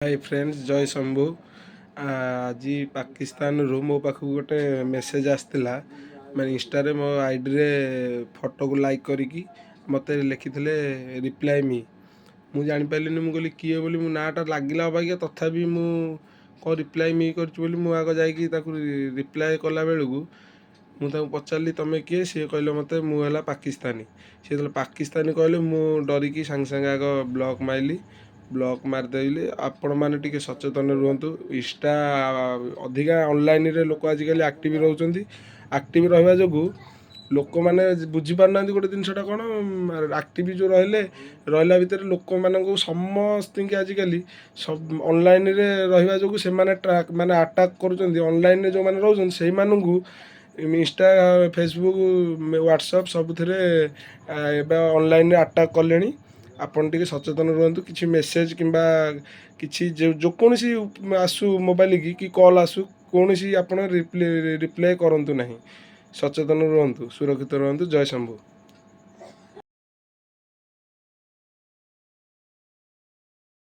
Hi friends जय शंभु। आज पाकिस्तान रू मो पाखु गोटे मेसेज आसला मैं इंस्टा रे मो आईडी रे फोटो को लाइक करिकी मते लिखिथिले रिप्लाई मी। मु जानि पाइलिनी मु कहली किए बोली मु नाटा लागिला अबाकिया तथापि मु को रिप्लाई मी करछि बोली मु आगो जाइकी ताकू रिप्लाई कला बेलकू मु ताकू पचारली तमे किए सी कहले मते मु हला पाकिस्तानी। सी तो पाकिस्तानी कहले मु डरिकी संग संग आगो ब्लॉक माइली। ब्लॉक मारदेली आपण मैंने टी सचेतन रुहतु। इंस्टा अधिका ऑनलाइन रे लोक आजिकल एक्टिव रोचंती। एक्टिव रहा जो लोक मैंने बुझीपारना गोटे जिनसा कौन एक्टिव जो रहा भितर लोक मान समस्त आजिकल सब ऑनलाइन रे रहा जो से ट्रैक माने अटैक कर ऑनलाइन जो मैंने रोचन से इंस्टा फेसबुक व्हाट्सएप सबुथ ऑनलाइन अटैक कले। आपन टिके सचेतन रुहतु। किसी मेसेज किंबा किसी जो कौन सी आसू मोबाइल की कॉल आसू कौन सी आप रिप्लाई करूँ ना। सचेतन रुहतु, सुरक्षित रुहतु। जय शंभु।